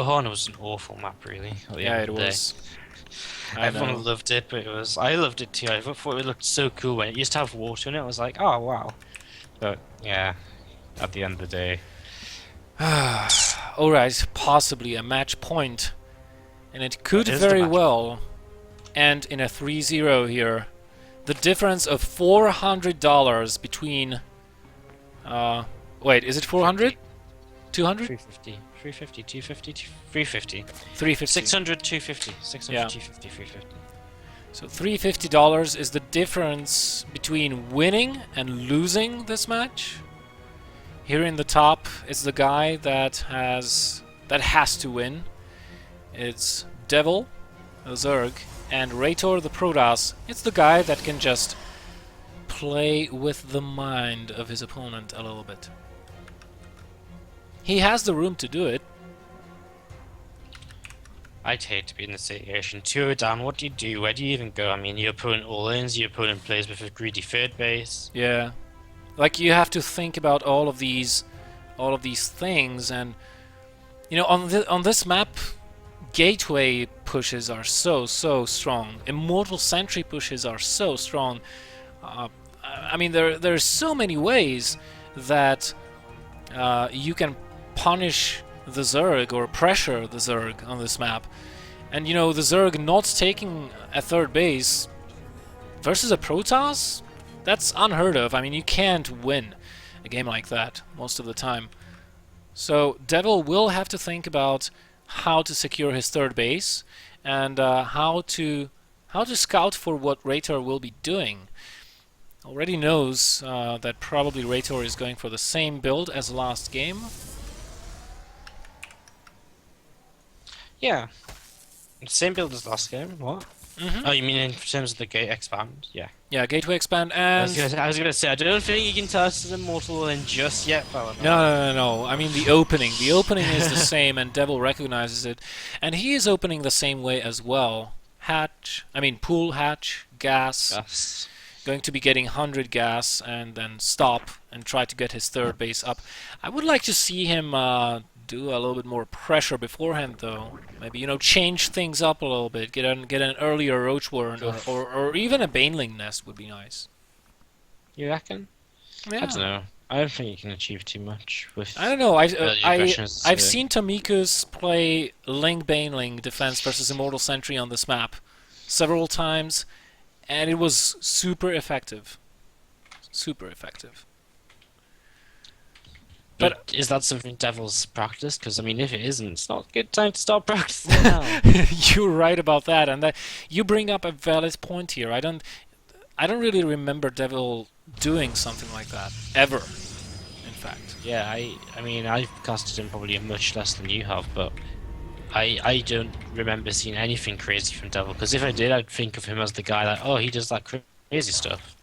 Ohana was an awful map, really. At the Yeah, end it of the day. was. I Everyone know. loved it, but I loved it too. I thought it looked so cool when it used to have water in it. I was like, oh wow. But yeah, at the end of the day, Alright, possibly a match point. And it could that is the very match. well end in a 3-0 here. The difference of $400 between... wait, is it 400? 200? 350, 350, 250, 350. 350. 600, 250. 600, Yeah. 250, 350. So $350 is the difference between winning and losing this match. Here in the top is the guy that has to win. It's Devil, the Zerg, and Raitor, the Protoss. It's the guy that can just play with the mind of his opponent a little bit. He has the room to do it. I'd hate to be in this situation. 2 down, what do you do? Where do you even go? I mean, your opponent all-ins, your opponent plays with a greedy third base. Yeah. Like, you have to think about all of these things, and you know, on this map, gateway pushes are so strong. Immortal Sentry pushes are so strong. I mean, there's so many ways that you can punish the Zerg or pressure the Zerg on this map. And you know, the Zerg not taking a third base versus a Protoss? That's unheard of. I mean, you can't win a game like that most of the time. So Devil will have to think about how to secure his third base and how to scout for what Raitor will be doing. Already knows that probably Raitor is going for the same build as last game. Yeah. Same build as last game, what? Oh, you mean in terms of the gate expand? Yeah. Yeah, gateway expand I and... was gonna say, I don't think you can tell us it's immortal in just yet, but No. I mean the opening. The opening is the same, and Devil recognizes it. And he is opening the same way as well. Pool hatch, gas. Yes. Going to be getting 100 gas and then stop and try to get his third base up. I would like to see him do a little bit more pressure beforehand, though. Maybe, you know, change things up a little bit. Get an earlier Roach Warren or even a Baneling nest would be nice. You reckon? Yeah. I don't know. I don't think you can achieve too much with. I don't know. aggressions, I've seen Tamikus play Ling Baneling defense versus Immortal Sentry on this map several times, and it was super effective. Super effective. But is that something Devil's practice? Because I mean, if it isn't, it's not a good time to start practicing now. You're right about that, and that you bring up a valid point here. I don't really remember Devil doing something like that ever. In fact. Yeah, I mean, I've casted him probably much less than you have, but I don't remember seeing anything crazy from Devil. Because if I did, I'd think of him as the guy that, oh, he does that crazy stuff.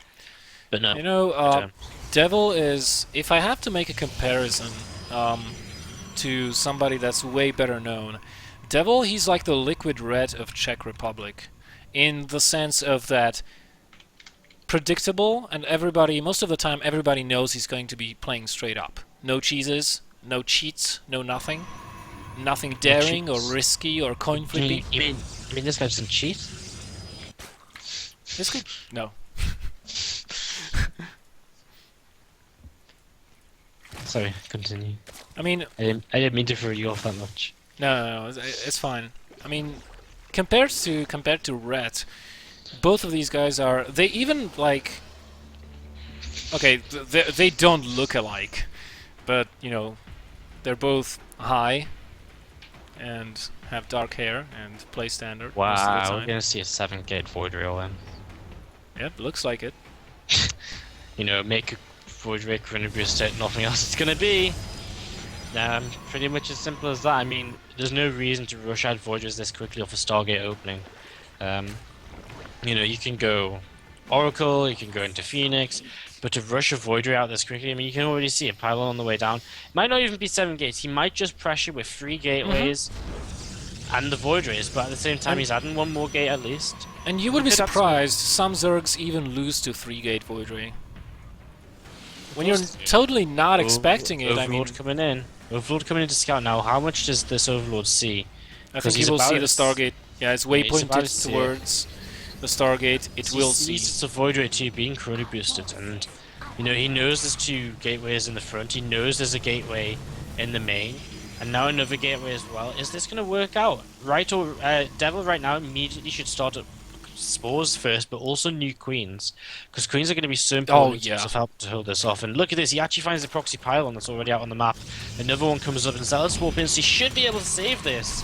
But no, you know, Devil is, if I have to make a comparison to somebody that's way better known, Devil, he's like the Liquid Red of Czech Republic, in the sense of that predictable, and most of the time everybody knows he's going to be playing straight up. No cheeses, no cheats, no nothing. Nothing daring or risky or coin flippy. You mean this guy doesn't cheat? This guy? No. Sorry, continue. I mean, I didn't mean to throw you off that much. No, it's fine. I mean, compared to Red, both of these guys are. They even like. Okay, they don't look alike, but you know, they're both high and have dark hair and play standard. Wow, most of the we're time. gonna see a 7-gate Void Rail then. Yep, looks like it. You know, make a Void Rail Chrono Booster, nothing else it's gonna be. Pretty much as simple as that. I mean, there's no reason to rush out Void Rails this quickly off a Stargate opening. You know, you can go Oracle, you can go into Phoenix, but to rush a Void Ray out this quickly, I mean, you can already see a pylon on the way down. It might not even be 7 gates, he might just pressure with 3 gateways and the Void Rays, but at the same time, he's adding 1 more gate at least. And you would be surprised, some Zergs even lose to 3-gate Void Ray. When you're totally not expecting it, I mean... Overlord coming in. Overlord coming into scout now. How much does this Overlord see? I 'Cause think he he's will about see the to Stargate. Yeah, it's yeah, he's about waypointed to see it. towards the Stargate. It will see. He sees it's a Void Ray 2 being chrono boosted, and you know he knows there's two gateways in the front. He knows there's a gateway in the main, and now another gateway as well. Is this going to work out? Right or Devil right now immediately should start at spores first, but also new queens, because queens are going to be so Oh, important yeah. to help to hold this off. And look at this, he actually finds the proxy pylon that's already out on the map. Another one comes up and Zealous warp in, so he should be able to save this.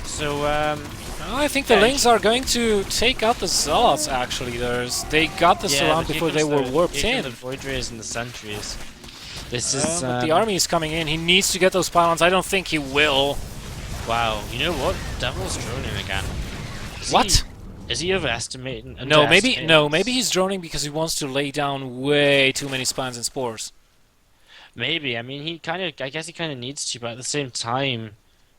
So I think the yeah, Lings are going to take out the Zealots, actually. They got the surround but before they were warped here in. come the Void Rays and the Sentries. This is But the army is coming in. He needs to get those pylons. I don't think he will. wow. You know what? Devil's droning again. What? Is he overestimating? No, maybe underestimating maybe this? he's droning because he wants to lay down way too many spines and spores. Maybe. I mean, I guess he kind of needs to, but at the same time,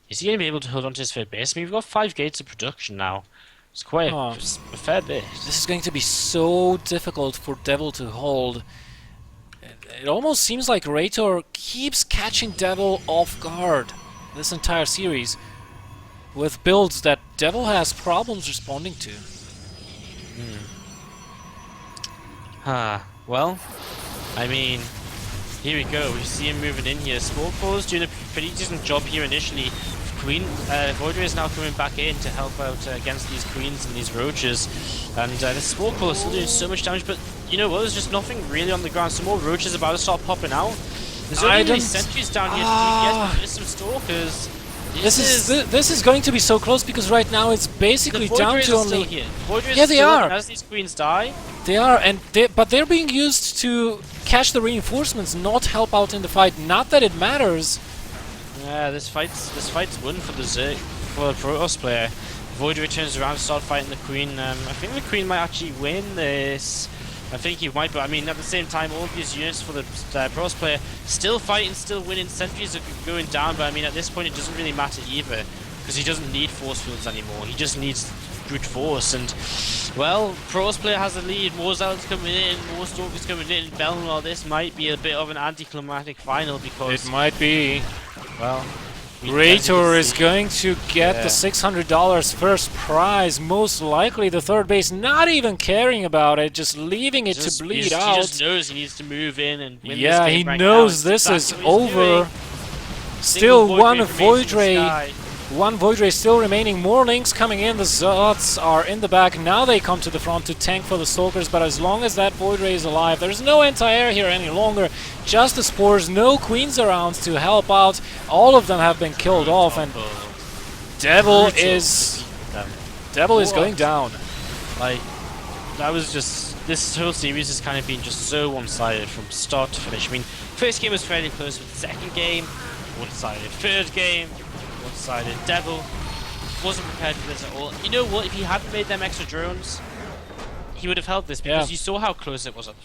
is he going to be able to hold on to his third base? I mean, we've got 5 gates of production now. It's quite Huh. a fair bit. This is going to be so difficult for Devil to hold. It almost seems like Raitor keeps catching Devil off guard this entire series with builds that Devil has problems responding to. Well, I mean, here we go. We see him moving in here. Spore doing a pretty decent job here initially. Void Ray is now coming back in to help out against these queens and these roaches. And the Spore is still doing so much damage, but you know what? There's just nothing really on the ground. Some more roaches about to start popping out. There's only really sentries down here to DPS, but there's some stalkers. This is going to be so close because right now it's basically down to only. Yeah, they are. As these queens die, They are, but they're being used to catch the reinforcements, not help out in the fight. Not that it matters. yeah, this fight's won for the Protoss player. Void returns around to start fighting the queen. I think the queen might actually win this. I think he might, but I mean, at the same time, all of these units for the Protoss player still fighting, still winning. Sentries are going down, but I mean, at this point, it doesn't really matter either, because he doesn't need force fields anymore. He just needs brute force, and well, Protoss player has the lead. More Zealots coming in, more Stalkers coming in. Belmar, this might be a bit of an anticlimactic final because It might be. well, Raitor is going to get the $600 first prize, most likely the third base, not even caring about it, just leaving it to bleed out. He just knows he needs to move in and win Yeah, this game he right knows now. this is Exactly what he's over. doing. Still Single one remains Void in the Ray. sky. One Void Ray still remaining. More Links coming in. The Zealots are in the back. Now they come to the front to tank for the Stalkers. But as long as that Void Ray is alive, there's no anti-air here any longer. Just the Spores. No Queens around to help out. All of them have been killed off. And Devil is going down. Like, that was just... This whole series has kind of been just so one-sided from start to finish. I mean, first game was fairly close, but the second game, one-sided. Third game, one-sided. Devil wasn't prepared for this at all. You know what? If he hadn't made them extra drones, he would have held this because you saw how close it was at the